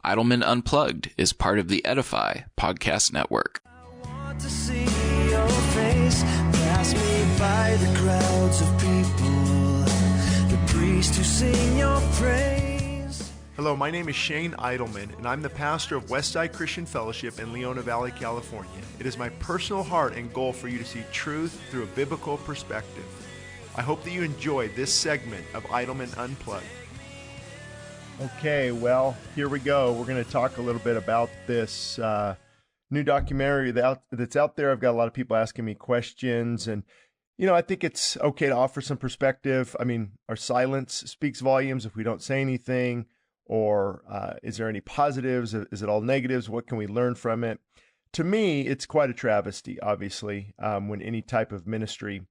Idleman Unplugged is part of the Edify podcast network. I want to see your face, pass me by the crowds of people, the priests who sing your praise. Hello, my name is Shane Idleman, and I'm the pastor of Westside Christian Fellowship in Leona Valley, California. It is my personal heart and goal for you to see truth through a biblical perspective. I hope that you enjoy this segment of Idleman Unplugged. Okay, well, here we go. We're going to talk a little bit about this new documentary that's out there. I've got a lot of people asking me questions, and I think it's okay to offer some perspective. I mean, our silence speaks volumes if we don't say anything, or is there any positives? Is it all negatives? What can we learn from it? To me, it's quite a travesty, obviously, when any type of ministry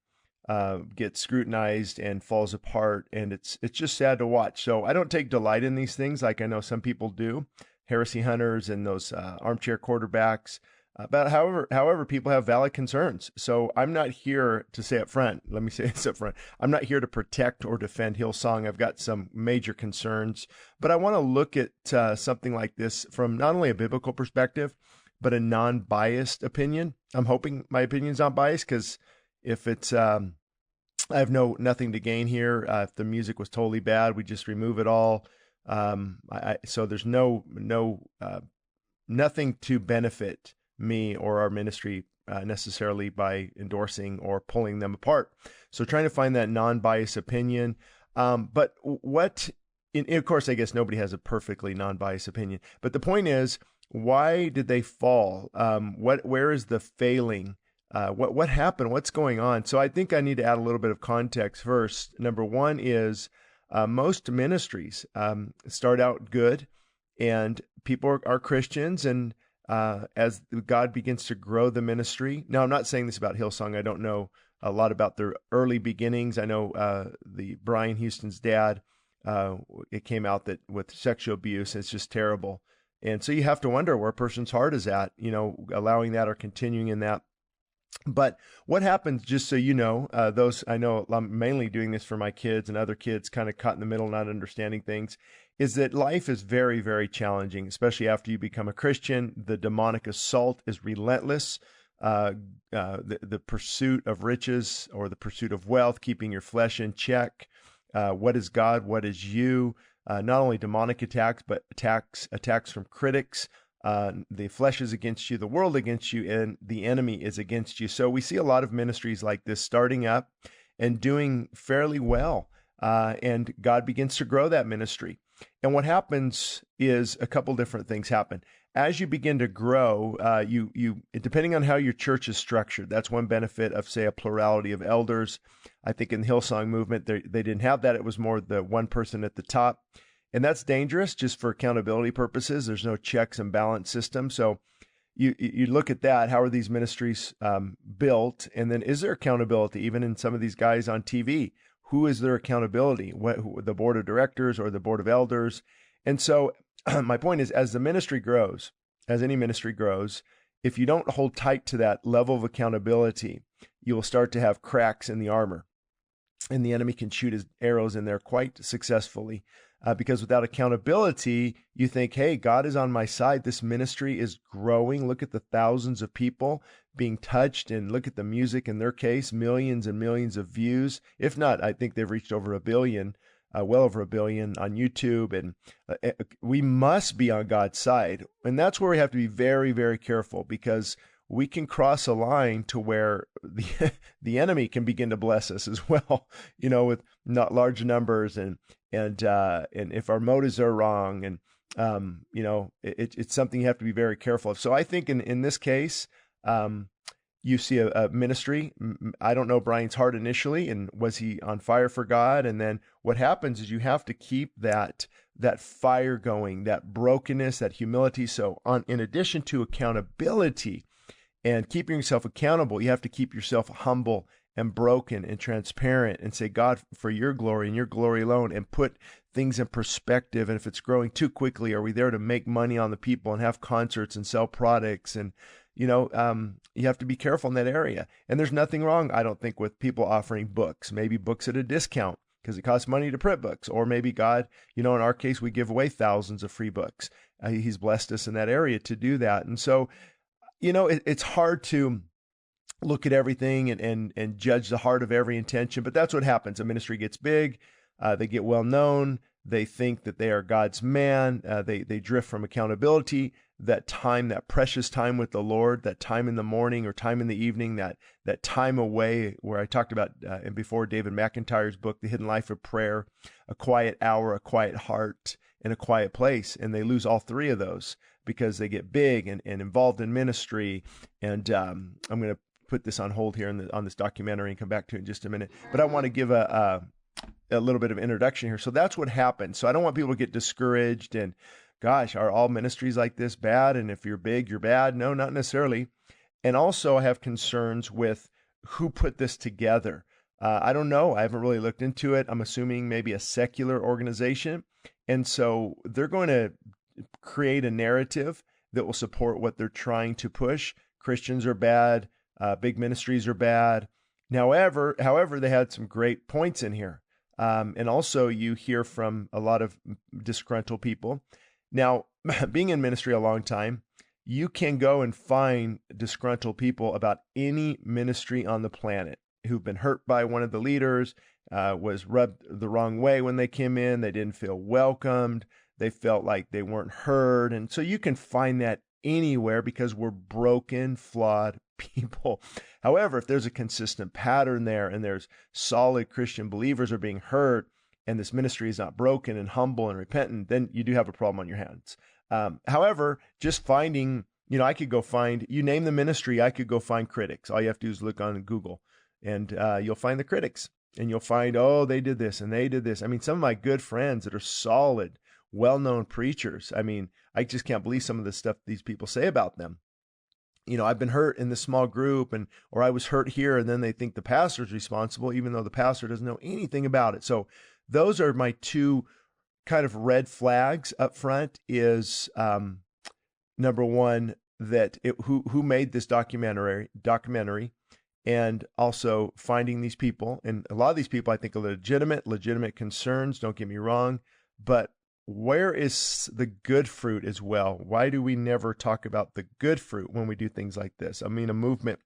gets scrutinized and falls apart, and it's just sad to watch. So I don't take delight in these things like I know some people do, heresy hunters and those armchair quarterbacks. But however, people have valid concerns. So I'm not here to say up front, let me say this up front, I'm not here to protect or defend Hillsong. I've got some major concerns, but I want to look at something like this from not only a biblical perspective, but a non-biased opinion. I'm hoping my opinion's not biased, because if it's, I have nothing to gain here. If the music was totally bad, we just remove it all. So there's nothing to benefit me or our ministry necessarily by endorsing or pulling them apart. So trying to find that non-biased opinion. But of course, I guess nobody has a perfectly non-biased opinion. But the point is, why did they fall? Where is the failing? What happened? What's going on? So I think I need to add a little bit of context first. Number one is most ministries start out good, and people are Christians, and as God begins to grow the ministry. Now, I'm not saying this about Hillsong. I don't know a lot about their early beginnings. I know the Brian Houston's dad, it came out that with sexual abuse, it's just terrible. And so you have to wonder where a person's heart is at, allowing that or continuing in that. But what happens, just so you know, I know I'm mainly doing this for my kids and other kids kind of caught in the middle, not understanding things, is that life is very, very challenging, especially after you become a Christian. The demonic assault is relentless. The pursuit of riches or the pursuit of wealth, keeping your flesh in check. What is God? What is you? Not only demonic attacks, but attacks from critics. The flesh is against you, the world against you, and the enemy is against you. So we see a lot of ministries like this starting up and doing fairly well, and God begins to grow that ministry. And what happens is a couple different things happen. As you begin to grow, you depending on how your church is structured, that's one benefit of, say, a plurality of elders. I think in the Hillsong movement, they didn't have that. It was more the one person at the top. And that's dangerous just for accountability purposes. There's no checks and balance system. So you look at that. How are these ministries built? And then is there accountability? Even in some of these guys on TV, who is their accountability? The board of directors or the board of elders? And so my point is, as the ministry grows, as any ministry grows, if you don't hold tight to that level of accountability, you will start to have cracks in the armor. And the enemy can shoot his arrows in there quite successfully. Because without accountability, you think, hey, God is on my side. This ministry is growing. Look at the thousands of people being touched, and look at the music in their case, millions and millions of views. If not, I think they've reached over 1 billion, well over 1 billion on YouTube. And we must be on God's side. And that's where we have to be very, very careful, because we can cross a line to where the enemy can begin to bless us as well, with not large numbers and if our motives are wrong, and it's something you have to be very careful of. So I think in this case, you see a ministry. I don't know Brian's heart initially, and was he on fire for God? And then what happens is you have to keep that fire going, that brokenness, that humility. So in addition to accountability and keeping yourself accountable, you have to keep yourself humble and broken and transparent and say, God, for your glory and your glory alone, and put things in perspective. And if it's growing too quickly, are we there to make money on the people and have concerts and sell products? And, you have to be careful in that area. And there's nothing wrong, I don't think, with people offering books, maybe books at a discount because it costs money to print books. Or maybe God, in our case, we give away thousands of free books. He's blessed us in that area to do that. And so, it's hard to look at everything and judge the heart of every intention, but that's what happens. A ministry gets big, they get well known, they think that they are God's man, they drift from accountability, that time, that precious time with the Lord, that time in the morning or time in the evening, that time away where I talked about and before David McIntyre's book, The Hidden Life of Prayer, a quiet hour, a quiet heart, and a quiet place. And they lose all three of those because they get big and involved in ministry. And I'm going to put this on hold here on this documentary and come back to it in just a minute. But I want to give a little bit of introduction here. So that's what happens. So I don't want people to get discouraged and, gosh, are all ministries like this bad? And if you're big, you're bad? No, not necessarily. And also I have concerns with who put this together. I don't know. I haven't really looked into it. I'm assuming maybe a secular organization. And so they're going to create a narrative that will support what they're trying to push. Christians are bad. Big ministries are bad. However, they had some great points in here. And also you hear from a lot of disgruntled people. Now, being in ministry a long time, you can go and find disgruntled people about any ministry on the planet who've been hurt by one of the leaders, was rubbed the wrong way when they came in. They didn't feel welcomed. They felt like they weren't heard. And so you can find that anywhere because we're broken, flawed people. However, if there's a consistent pattern there and there's solid Christian believers are being hurt and this ministry is not broken and humble and repentant, then you do have a problem on your hands. However, just finding, I could go find, you name the ministry, I could go find critics. All you have to do is look on Google and you'll find the critics and you'll find, oh, they did this and they did this. I mean, some of my good friends that are solid, well-known preachers, I mean, I just can't believe some of the stuff these people say about them. I've been hurt in this small group or I was hurt here, and then they think the pastor's responsible, even though the pastor doesn't know anything about it. So those are my two kind of red flags up front is, number one, that who made this documentary, and also finding these people. And a lot of these people I think are legitimate concerns, don't get me wrong, but where is the good fruit as well? Why do we never talk about the good fruit when we do things like this? I mean, a movement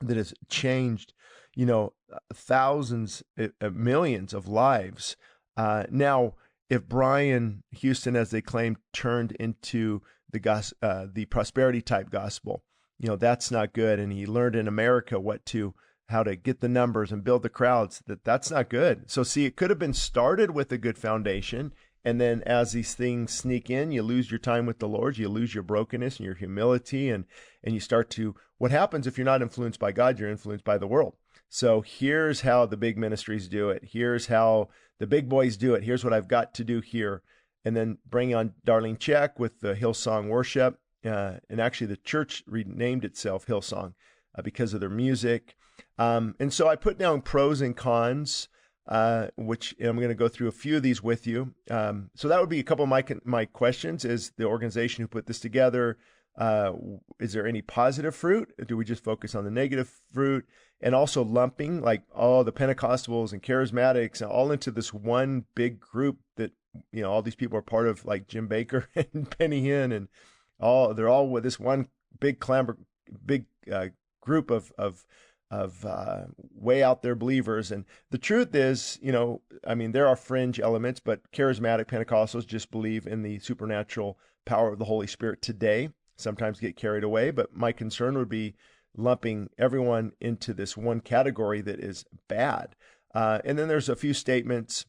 that has changed, thousands, millions of lives. Now, if Brian Houston, as they claim, turned into the prosperity type gospel, that's not good. And he learned in America how to get the numbers and build the crowds. That's not good. So see, it could have been started with a good foundation. And then as these things sneak in, you lose your time with the Lord, you lose your brokenness and your humility, and you start to, what happens if you're not influenced by God, you're influenced by the world. So here's how the big ministries do it. Here's how the big boys do it. Here's what I've got to do here. And then bring on Darlene Check with the Hillsong worship. And actually the church renamed itself Hillsong because of their music. And so I put down pros and cons, which I'm going to go through a few of these with you. So that would be a couple of my questions. Is the organization who put this together, is there any positive fruit? Do we just focus on the negative fruit? And also lumping like all the Pentecostals and charismatics all into this one big group that, all these people are part of, like Jim Baker and Penny Hinn, and they're all with this one big group of way out there believers. And the truth is, there are fringe elements, but charismatic Pentecostals just believe in the supernatural power of the Holy Spirit today, sometimes get carried away. But my concern would be lumping everyone into this one category that is bad. And then there's a few statements,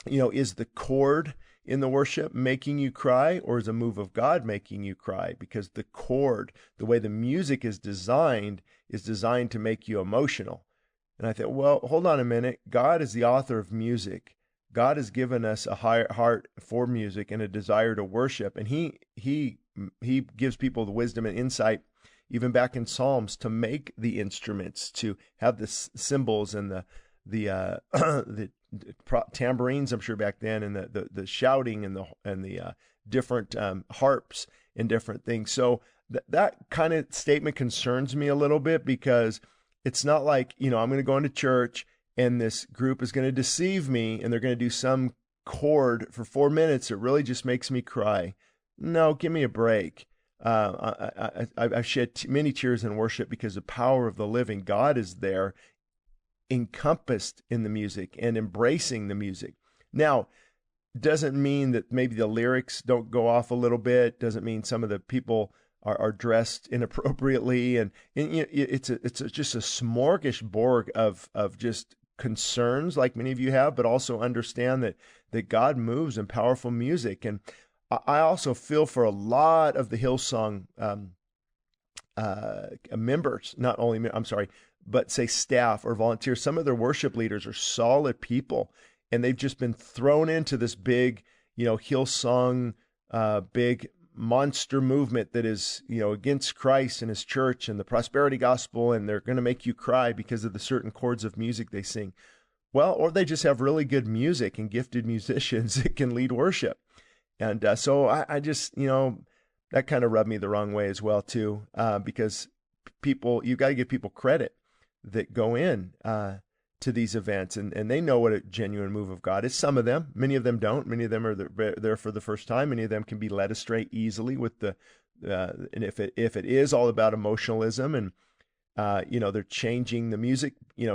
is the chord in the worship making you cry, or is a move of God making you cry? Because the chord, the way the music is designed to make you emotional. And I thought, well, hold on a minute. God is the author of music. God has given us a heart for music and a desire to worship. And he gives people the wisdom and insight, even back in Psalms, to make the instruments, to have the cymbals and the tambourines, I'm sure back then, and the shouting and the different harps and different things. So that kind of statement concerns me a little bit, because it's not like, I'm going to go into church and this group is going to deceive me and they're going to do some chord for 4 minutes. It really just makes me cry. No, give me a break. I've shed many tears in worship because the power of the living God is there, encompassed in the music and embracing the music. Now, doesn't mean that maybe the lyrics don't go off a little bit. Doesn't mean some of the people are dressed inappropriately, and it's just a smorgasbord of just concerns, like many of you have, but also understand that God moves in powerful music. And I also feel for a lot of the Hillsong members, not only, I'm sorry, but say staff or volunteers. Some of their worship leaders are solid people, and they've just been thrown into this big, Hillsong, big monster movement that is, against Christ and his church and the prosperity gospel, and they're going to make you cry because of the certain chords of music they sing. Well, or they just have really good music and gifted musicians that can lead worship. And so I just, that kind of rubbed me the wrong way as well, too, because you got to give people credit that go in to these events, and they know what a genuine move of God is. Some of them, many of them don't. Many of them are there for the first time. Many of them can be led astray easily with and if it is all about emotionalism and, they're changing the music.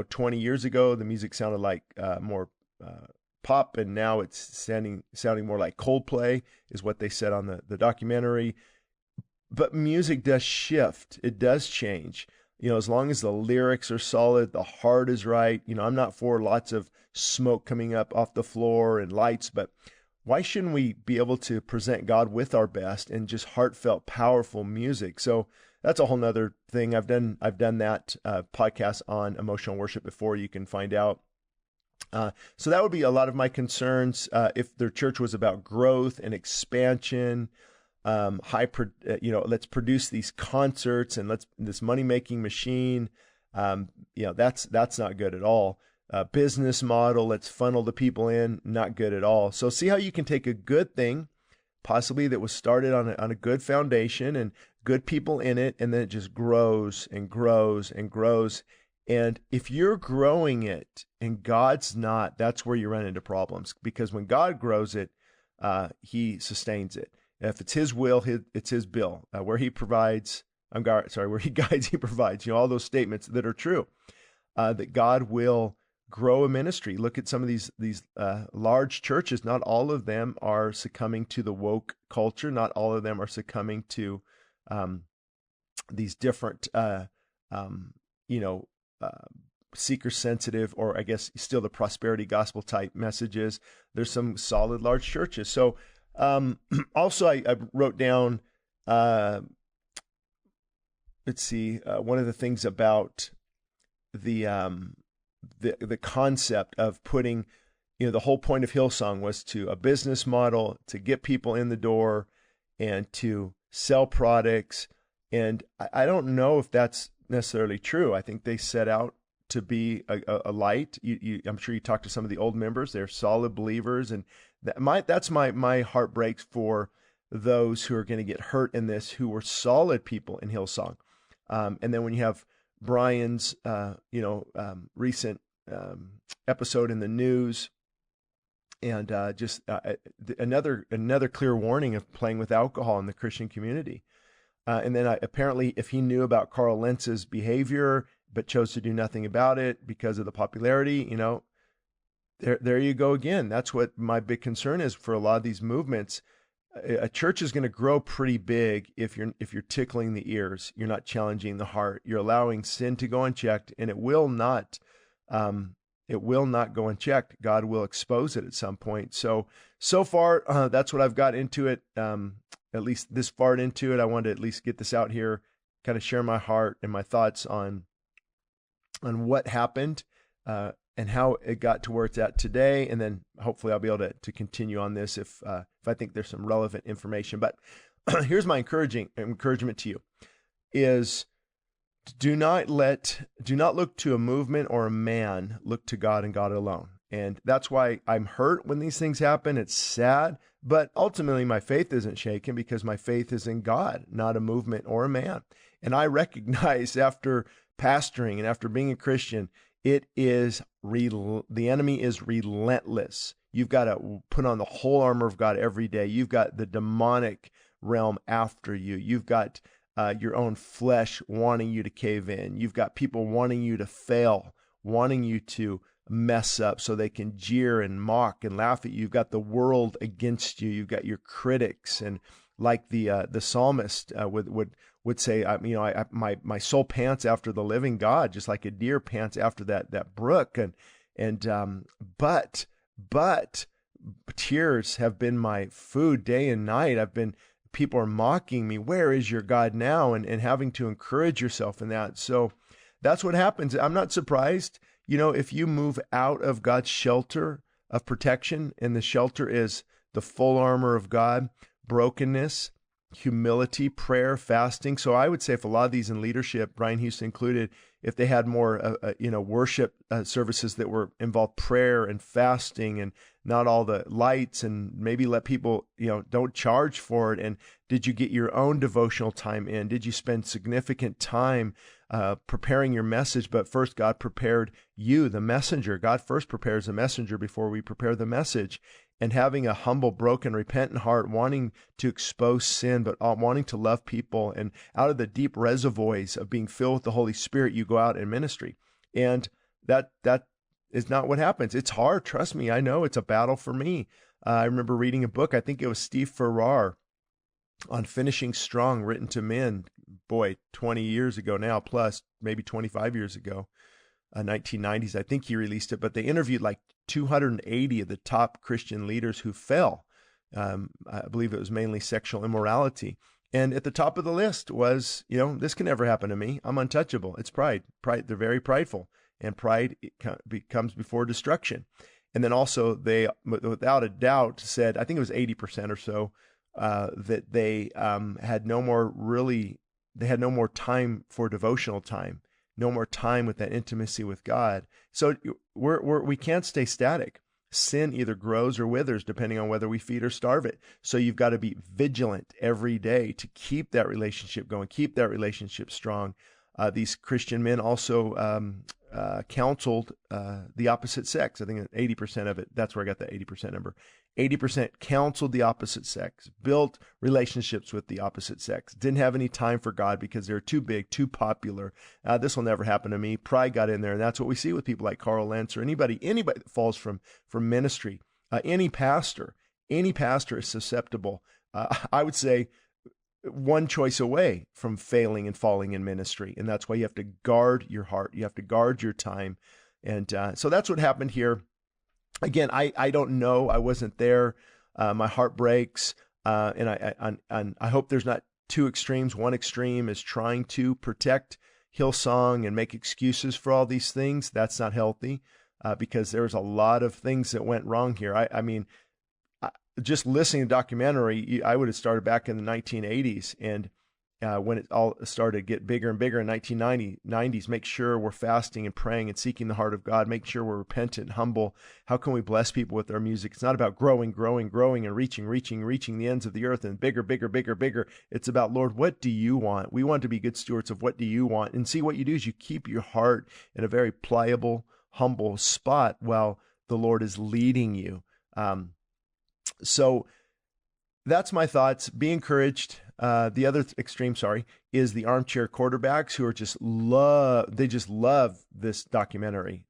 20 years ago, the music sounded like more pop, and now it's sounding more like Coldplay, is what they said on the documentary. But music does shift. It does change. As long as the lyrics are solid, the heart is right. I'm not for lots of smoke coming up off the floor and lights, but why shouldn't we be able to present God with our best and just heartfelt, powerful music? So that's a whole nother thing. I've done that podcast on emotional worship before. You can find out. So that would be a lot of my concerns. If their church was about growth and expansion, let's produce these concerts and this money-making machine. That's not good at all. Business model, let's funnel the people in, not good at all. So see how you can take a good thing, possibly that was started on a good foundation and good people in it, and then it just grows and grows and grows. And if you're growing it and God's not, that's where you run into problems, because when God grows it, he sustains it. If it's his will, it's his bill. Where he provides, where he guides, he provides. All those statements that are true. That God will grow a ministry. Look at some of these large churches. Not all of them are succumbing to the woke culture. Not all of them are succumbing to these different, seeker-sensitive, or I guess still the prosperity gospel type messages. There's some solid large churches. So. Also, I wrote down, let's see, one of the things about the concept of putting, the whole point of Hillsong was a business model to get people in the door and to sell products. And I don't know if that's necessarily true. I think they set out to be a light. I'm sure you talked to some of the old members. They're solid believers, and that's my heart breaks for those who are going to get hurt in this, who were solid people in Hillsong. And then when you have Brian's, recent episode in the news, and just another clear warning of playing with alcohol in the Christian community. And then apparently, if he knew about Carl Lentz's behavior but chose to do nothing about it because of the popularity, there you go again. That's what my big concern is for a lot of these movements. A church is going to grow pretty big if you're tickling the ears, you're not challenging the heart, you're allowing sin to go unchecked, and it will not go unchecked. God will expose it at some point. So far, that's what I've got into it. At least this far into it, I wanted to at least get this out here, kind of share my heart and my thoughts on what happened and how it got to where it's at today. And then hopefully I'll be able to continue on this if I think there's some relevant information. But here's my encouragement to you is do not look to a movement or a man, look to God and God alone. And that's why I'm hurt when these things happen. It's sad, but ultimately my faith isn't shaken because my faith is in God, not a movement or a man. And I recognize after pastoring and after being a Christian, the enemy is relentless. You've got to put on the whole armor of God every day. You've got the demonic realm after you. You've got your own flesh wanting you to cave in. You've got people wanting you to fail, wanting you to mess up so they can jeer and mock and laugh at you. You've got the world against you. You've got your critics, and like the psalmist would say, my soul pants after the living God, just like a deer pants after that brook, but tears have been my food day and night. People are mocking me. Where is your God now? And having to encourage yourself in that. So that's what happens. I'm not surprised. If you move out of God's shelter of protection, and the shelter is the full armor of God, brokenness, humility, prayer, fasting. So I would say if a lot of these in leadership, Brian Houston included, if they had more, worship services that were involved prayer and fasting and not all the lights, and maybe let people, don't charge for it. And did you get your own devotional time in? Did you spend significant time preparing your message? But first, God prepared you, the messenger. God first prepares the messenger before we prepare the message. And having a humble, broken, repentant heart, wanting to expose sin, but wanting to love people, and out of the deep reservoirs of being filled with the Holy Spirit, you go out in ministry. And that is not what happens. It's hard. Trust me. I know it's a battle for me. I remember reading a book, I think it was Steve Farrar, on finishing strong, written to men, 20 years ago now, plus maybe 25 years ago, 1990s, I think he released it, but they interviewed like 280 of the top Christian leaders who fell. I believe it was mainly sexual immorality. And at the top of the list was, this can never happen to me. I'm untouchable. It's pride. They're very prideful, and pride comes before destruction. And then also they, without a doubt, said, I think it was 80% or so, that they had no more time for devotional time, no more time with that intimacy with God. So we can't stay static. Sin either grows or withers depending on whether we feed or starve it. So you've got to be vigilant every day to keep that relationship going, keep that relationship strong. These Christian men also counseled the opposite sex. I think 80% of it, that's where I got the 80% number. 80% counseled the opposite sex, built relationships with the opposite sex, didn't have any time for God because they're too big, too popular. This will never happen to me. Pride got in there, and that's what we see with people like Carl Lentz or anybody that falls from ministry. Any pastor is susceptible. I would say one choice away from failing and falling in ministry, and that's why you have to guard your heart. You have to guard your time, and so that's what happened here. Again, I don't know. I wasn't there. My heart breaks, and I hope there's not two extremes. One extreme is trying to protect Hillsong and make excuses for all these things. That's not healthy, because there's a lot of things that went wrong here. I mean, just listening to the documentary, I would have started back in the 1980s, and when it all started to get bigger and bigger in 1990s, make sure we're fasting and praying and seeking the heart of God, make sure we're repentant and humble. How can we bless people with our music? It's not about growing and reaching the ends of the earth and bigger. It's about, Lord, what do you want? We want to be good stewards of what do you want? And see, what you do is you keep your heart in a very pliable, humble spot while the Lord is leading you. So that's my thoughts. Be encouraged. The other extreme, is the armchair quarterbacks who are just love this documentary.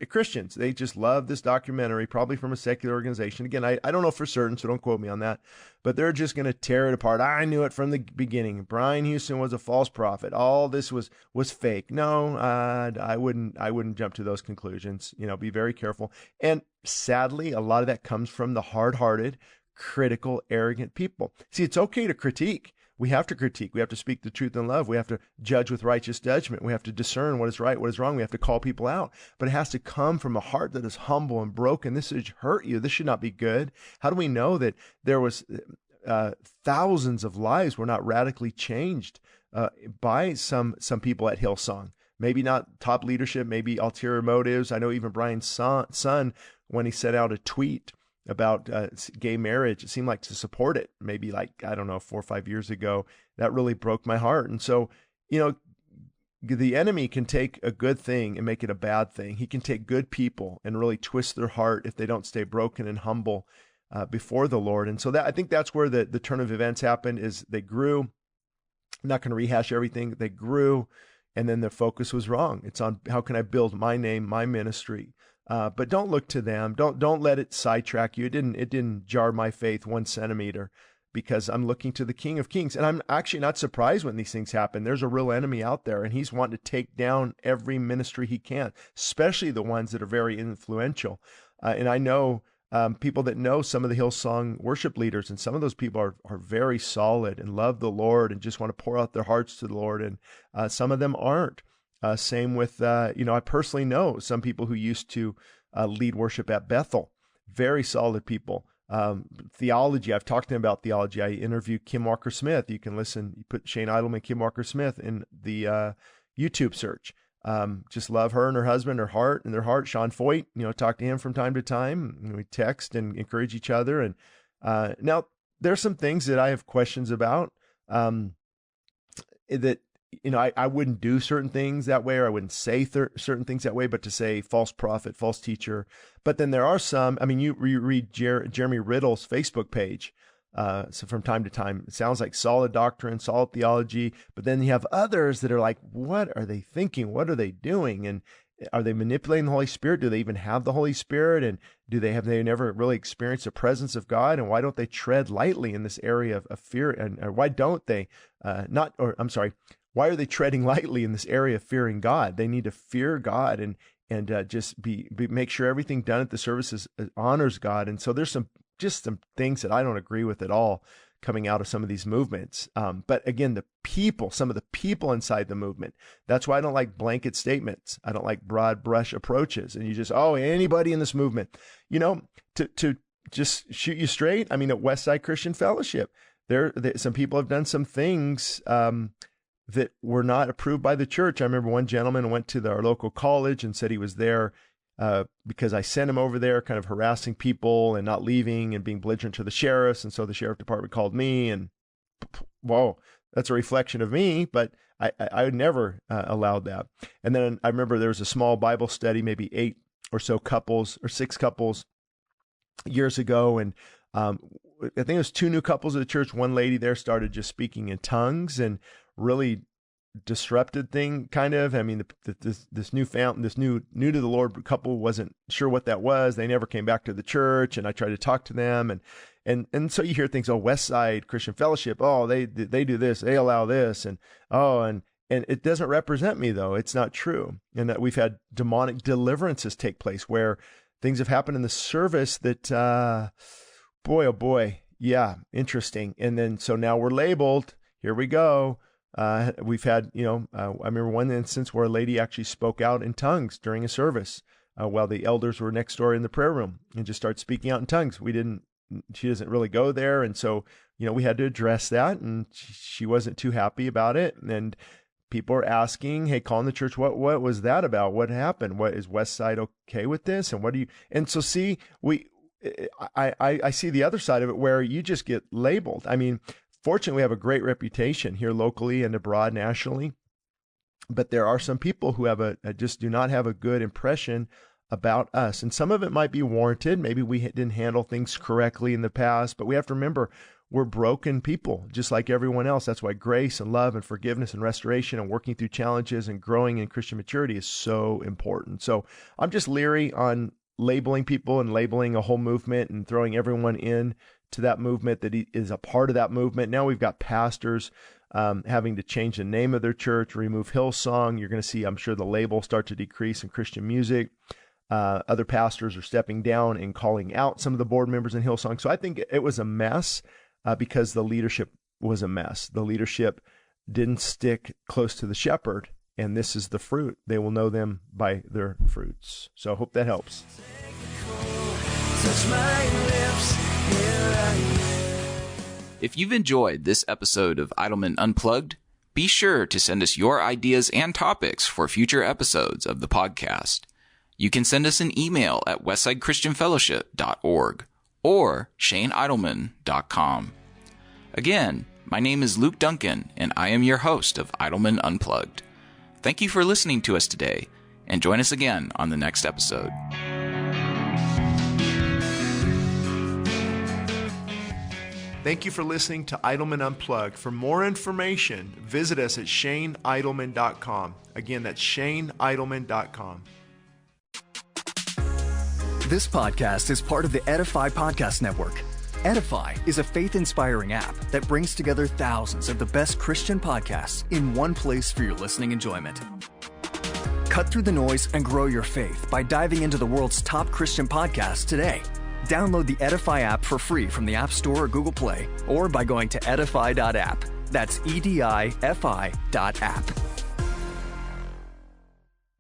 Christians, they just love this documentary, probably from a secular organization. Again, I don't know for certain, so don't quote me on that, but they're just going to tear it apart. I knew it from the beginning. Brian Houston was a false prophet. All this was fake. No, I wouldn't jump to those conclusions. Be very careful. And sadly, a lot of that comes from the hard-hearted, critical, arrogant people. See, it's okay to critique. We have to critique. We have to speak the truth in love. We have to judge with righteous judgment. We have to discern what is right, what is wrong. We have to call people out. But it has to come from a heart that is humble and broken. This should hurt you. This should not be good. How do we know that there was thousands of lives were not radically changed by some people at Hillsong? Maybe not top leadership, maybe ulterior motives. I know even Brian's son, when he set out a tweet about gay marriage, it seemed like to support it, maybe 4 or 5 years ago. That really broke my heart. And so, the enemy can take a good thing and make it a bad thing. He can take good people and really twist their heart if they don't stay broken and humble. before the Lord. And so that, I think that's where the turn of events happened, is they grew. I'm not going to rehash everything. They grew, and then the focus was wrong. It's on, how can I build my name, my ministry? But don't look to them. Don't let it sidetrack you. It didn't jar my faith 1 centimeter, because I'm looking to the King of Kings. And I'm actually not surprised when these things happen. There's a real enemy out there, and he's wanting to take down every ministry he can, especially the ones that are very influential. And I know people that know some of the Hillsong worship leaders, and some of those people are very solid and love the Lord and just want to pour out their hearts to the Lord. And some of them aren't. Same with, I personally know some people who used to lead worship at Bethel, very solid people. Theology, I've talked to them about theology. I interviewed Kim Walker-Smith. You can listen, you put Shane Idleman, Kim Walker-Smith in the YouTube search. Just love her and her husband, their heart. Sean Foyt, talk to him from time to time. We text and encourage each other. And now there's some things that I have questions about, that, I wouldn't do certain things that way, or I wouldn't say certain things that way, but to say false prophet, false teacher. But then there are some, you read Jeremy Riddle's Facebook page. So from time to time, it sounds like solid doctrine, solid theology, but then you have others that are like, what are they thinking? What are they doing? And are they manipulating the Holy Spirit? Do they even have the Holy Spirit? And have they never really experienced the presence of God? And why don't they tread lightly in this area of fear? And why don't they why are they treading lightly in this area of fearing God? They need to fear God and just make sure everything done at the services honors God. And so there's some things that I don't agree with at all coming out of some of these movements. But again, some of the people inside the movement, that's why I don't like blanket statements. I don't like broad brush approaches. And you just, anybody in this movement, to just shoot you straight. At Westside Christian Fellowship, some people have done some things, that were not approved by the church. I remember one gentleman went to our local college and said he was there because I sent him over there kind of harassing people and not leaving and being belligerent to the sheriffs. And so the sheriff department called me, and whoa, that's a reflection of me, but I would never allowed that. And then I remember there was a small Bible study, maybe 8 or so couples or 6 couples years ago. And I think it was 2 new couples at the church. One lady there started just speaking in tongues and really disrupted thing, kind of. This new to the Lord couple wasn't sure what that was. They never came back to the church, and I tried to talk to them, and so you hear things, Westside Christian Fellowship, they do this, they allow this, and it doesn't represent me, though. It's not true. And that we've had demonic deliverances take place where things have happened in the service that, boy, oh boy, yeah, interesting. And then so now we're labeled. Here we go. We've had, I remember one instance where a lady actually spoke out in tongues during a service while the elders were next door in the prayer room, and just started speaking out in tongues. She doesn't really go there. And so, we had to address that, and she wasn't too happy about it. And people are asking, hey, calling the church, what was that about? What happened? What is Westside okay with this? And and so see, I see the other side of it where you just get labeled. Fortunately, we have a great reputation here locally and abroad nationally, but there are some people who have just do not have a good impression about us. And some of it might be warranted. Maybe we didn't handle things correctly in the past, but we have to remember we're broken people, just like everyone else. That's why grace and love and forgiveness and restoration and working through challenges and growing in Christian maturity is so important. So I'm just leery on labeling people and labeling a whole movement and throwing everyone in to that movement that is a part of that movement. Now we've got pastors having to change the name of their church, remove Hillsong. You're going to see, I'm sure, the label start to decrease in Christian music. Other pastors are stepping down and calling out some of the board members in Hillsong. So I think it was a mess because the leadership was a mess. The leadership didn't stick close to the shepherd, and this is the fruit. They will know them by their fruits. So I hope that helps. Touch my lips. If you've enjoyed this episode of Idleman Unplugged, be sure to send us your ideas and topics for future episodes of the podcast. You can send us an email at westsidechristianfellowship.org or shaneidleman.com. Again, my name is Luke Duncan, and I am your host of Idleman Unplugged. Thank you for listening to us today, and join us again on the next episode. Thank you for listening to Idleman Unplugged. For more information, visit us at ShaneIdleman.com. Again, that's ShaneIdleman.com. This podcast is part of the Edify Podcast Network. Edify is a faith-inspiring app that brings together thousands of the best Christian podcasts in one place for your listening enjoyment. Cut through the noise and grow your faith by diving into the world's top Christian podcasts today. Download the Edify app for free from the App Store or Google Play, or by going to edify.app. That's EDIFI.app.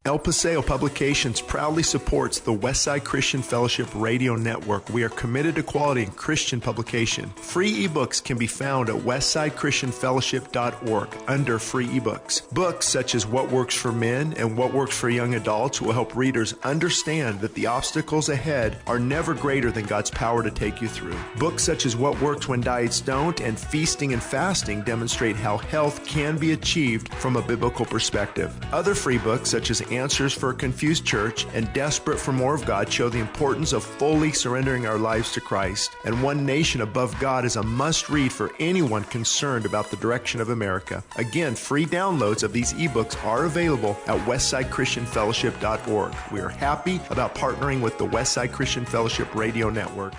El Paseo Publications proudly supports the Westside Christian Fellowship Radio Network. We are committed to quality in Christian publication. Free ebooks can be found at westsidechristianfellowship.org under free ebooks. Books such as What Works for Men and What Works for Young Adults will help readers understand that the obstacles ahead are never greater than God's power to take you through. Books such as What Works When Diets Don't and Feasting and Fasting demonstrate how health can be achieved from a biblical perspective. Other free books such as Answers for a Confused Church and Desperate for More of God show the importance of fully surrendering our lives to Christ. And One Nation Above God is a must-read for anyone concerned about the direction of America. Again, free downloads of these ebooks are available at westsidechristianfellowship.org. We are happy about partnering with the Westside Christian Fellowship Radio Network.